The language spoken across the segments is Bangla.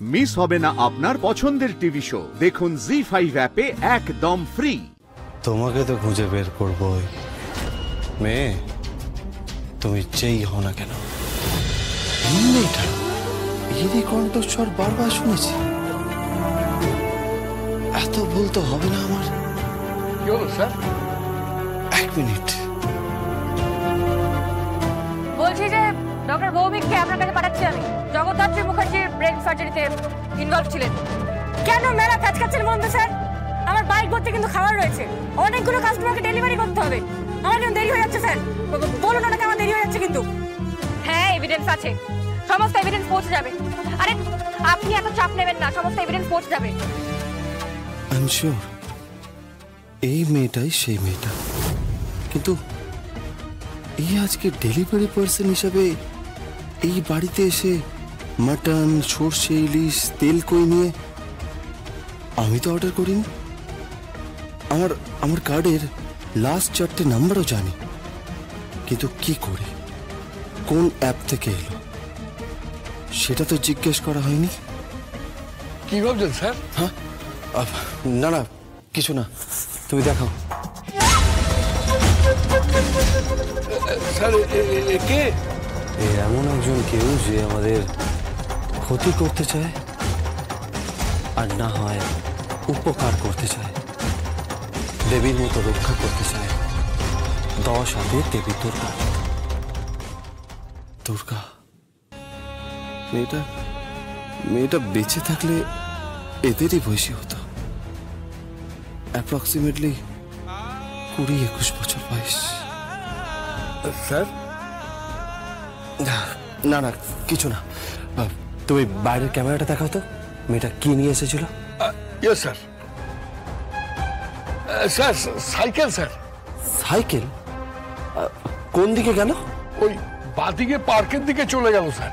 মিস হবে না আপনার পছন্দের টিভি শো। দেখুন জি5 অ্যাপে একদম ফ্রি। তোমাকে তো খুঁজে বের করবই মেয়ে, তুমি যেই হও না কেন। মেয়েটা এরই কণ্ঠস্বর বারবার শুনেছি। এত ভুল তো হবে না আমার। কি হলো স্যার? এক মিনিট। বলছি যে ডক্টর ভৌমিককে আপনার কাছে পাঠাচ্ছি আমি। জগদ্ধাত্রী মুখার্জির ব্রেন সার্জারিতে ইনভলভ ছিলেন। কেন মেলা কাজ কাচ্ছেন বলুন তো স্যার? আমার বাইক ভর্তি কিন্তু খাবার রয়েছে, অনেকগুলো কাস্টমারকে ডেলিভারি করতে হবে। আমার কিন্তু দেরি হয়ে যাচ্ছে স্যার, বলুন ওনাকে আমার দেরি হয়ে যাচ্ছে কিন্তু। হ্যাঁ এভিডেন্স আছে, সমস্ত এভিডেন্স পৌঁছে যাবে। আরে আপনি এত চাপ নেবেন না, সমস্ত এভিডেন্স পৌঁছে যাবে। আই এম শিওর এই মেয়েটাই সেই মেয়েটা, কিন্তু এই আজকে ডেলিভারি পার্সন হিসাবে এই বাড়িতে এসে মাটন, সর্ষে ইলিশ, তেল কই নিয়ে আমি তো অর্ডার করিনি। আমার কার্ডের লাস্ট 4টে নাম্বারও জানি, কিন্তু কি করে কোন অ্যাপ থেকে এলো সেটা তো জিজ্ঞেস করা হয়নি। কি ভাবছেন স্যার? হ্যাঁ না না কিছু না, তুমি দেখাও। স্যার কে? এমন একজন কেউ যে আমাদের ক্ষতি করতে চায় আর না হয় উপকার করতে চায়, দেবীর মতো রক্ষা করতে চায়। 10 হাতে দেবী দুর্গা। দুর্গা মেয়েটা বেঁচে থাকলে এদেরই বয়সী হতো। অ্যাপ্রক্সিমেটলি 20-21 বছর বয়স। স্যার না না কিছু না, তুমি বাইরের ক্যামেরাটা দেখাও তো, মেয়েটা কি নিয়ে এসেছিল। Yes sir. Sir cycle. Sir cycle? কোন দিকে গেল? ওই বাদিকে পার্কের দিকে চলে গেল স্যার।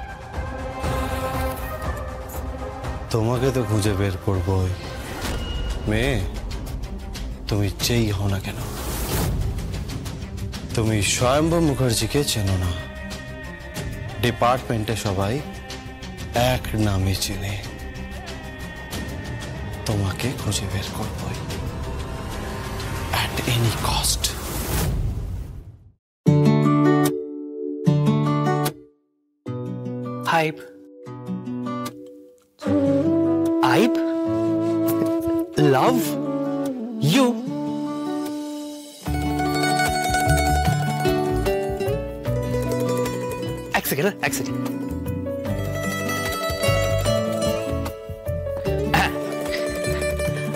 তোমাকে তো খুঁজে বের করবই মেয়ে, তুমি যেই হও না কেন। তুমি স্বয়ম্ভু মুখার্জিকে চেনো না, ডিপার্টমেন্টে সবাই এক নামে চেনে। তোমাকে খুঁজে বের করবই at any cost. Hype. Hype? Love? You? এক সেকেন্ড।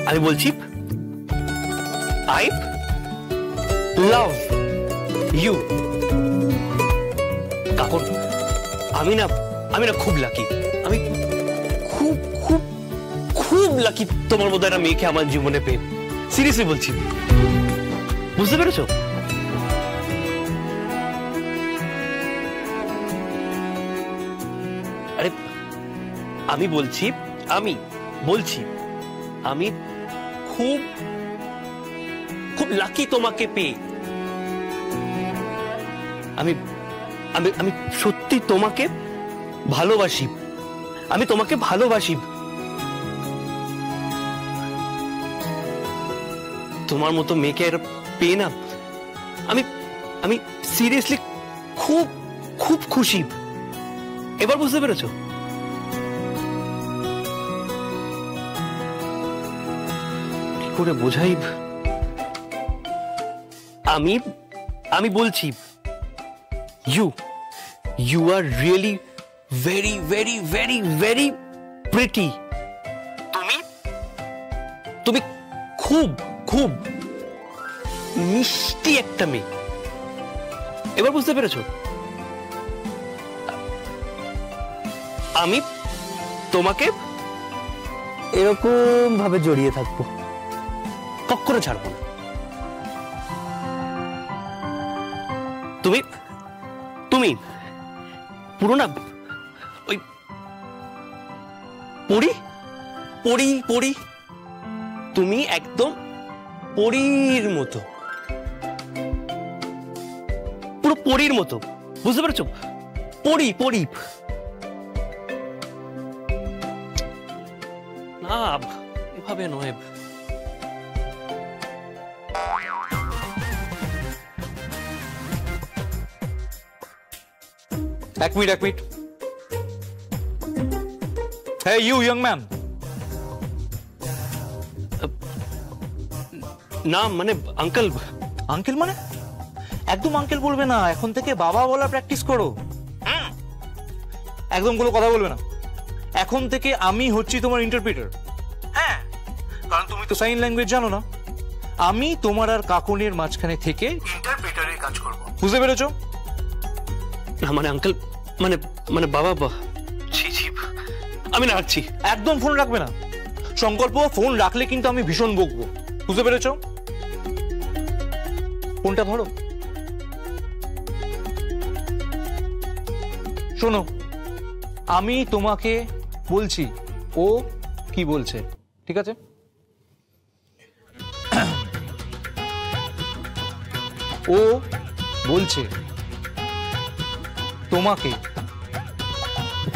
আমি বলছি I love you. কাকন আমি না খুব লাকি। আমি খুব খুব খুব লাকি তোমার মতো একটা মেয়েকে আমার জীবনে পেয়ে। সিরিয়াসলি বলছি, বুঝতে পেরেছো? আরে আমি বলছি আমি খুব খুব লাকি তোমাকে পেয়ে। আমি সত্যি তোমাকে ভালোবাসি। আমি তোমাকে ভালোবাসি। তোমার মতো মেয়েকে পেয়ে না আমি সিরিয়াসলি খুব খুব খুশি। এবার বুঝতে পেরেছো? কি করে বোঝাই? আমি বলছি you are really very very very very pretty. তুমি খুব খুব মিষ্টি একটা মেয়ে। এবার বুঝতে পেরেছো? আমি তোমাকে এরকম ভাবে জড়িয়ে থাকবো, কখনো ছাড়বো না। তুমি পুরো না ওই পরি। তুমি একদম পরীর মতো, পুরো পরীর মতো। বুঝতে পেরেছো? পরি না এভাবে নয়। এক মিনিট হ্যাঁ ইউ ইয়ং ম্যান। না মানে আঙ্কেল। আঙ্কেল মানে? একদম আঙ্কেল বলবে না, এখন থেকে বাবা বলা প্র্যাকটিস করো। একদম কোনো কথা বলবে না। এখন থেকে আমি হচ্ছি তোমার ইন্টারপ্রিটার। হ্যাঁ, কারণ তুমি তো সাইন ল্যাঙ্গুয়েজ জানো না। আমি তোমার আর কাকুনের মাঝখানে থেকে ইন্টারপ্রিটারের কাজ করব, বুঝতে পেরেছো? না মানে আঙ্কেল মানে মানে বাবা ছি ছি, আমি না রাখছি। একদম ফোন রাখবে না। সংকল্প, ফোন রাখলে কিন্তু আমি ভীষণ বকবো, বুঝতে পেরেছো? ফোনটা ধরো। শোনো, আমি তোমাকে বলছি ও কি বলছে, ঠিক আছে? ও বলছে তোমাকে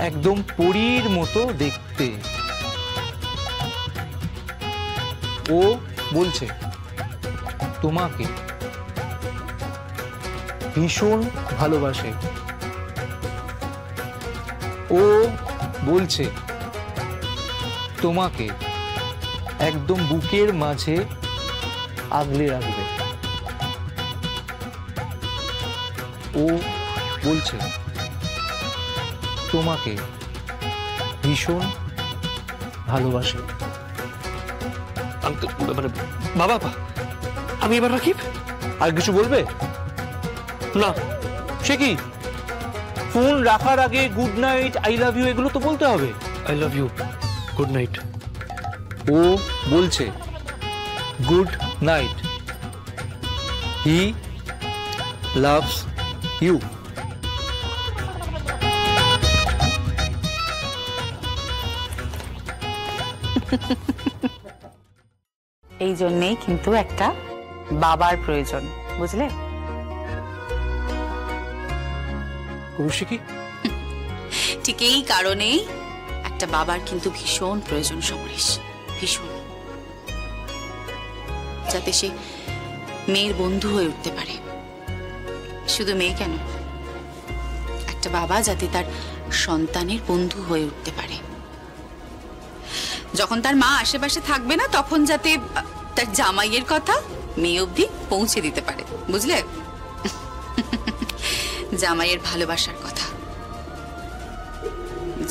একদম পরীর মতো দেখতে। ও বলছে তোমাকে ভীষণ ভালোবাসে। ও বলছে তোমাকে একদম বুকের মাঝে আগলে রাখবে। ও বলছে তোমাকে ভীষণ ভালোবাসে। আঙ্কেল মানে বাবা আমি এবার রাখি। আর কিছু বলবে না? সে কি, ফোন রাখার আগে good night, I love you এগুলো তো বলতে হবে। I love you, good night. ও বলছে good night, he loves you. এই জন্যেই কিন্তু একটা বাবার প্রয়োজন, বুঝলে? কৌশিকী, ঠিক এই কারণেই একটা বাবার কিন্তু ভীষণ প্রয়োজন সমরেশ, ভীষণ, যাতে সে মেয়ের বন্ধু হয়ে উঠতে পারে। শুধু মেয়ে কেন, একটা বাবা যাতে তার সন্তানের বন্ধু হয়ে উঠতে পারে। যখন তার মা আশেপাশে থাকবে না, তখন যাতে তার জামাইয়ের কথা মেয়ে অবধি পৌঁছে দিতে পারে, বুঝলে? জামাইয়ের ভালোবাসার কথা,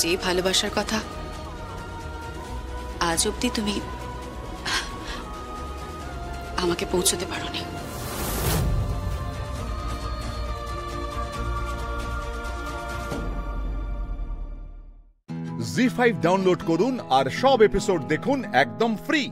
যে ভালোবাসার কথা আজ অবধি তুমি আমাকে পৌঁছতে পারোনি। জি5 ডাউনলোড করুন আর সব এপিসোড দেখুন একদম ফ্রি।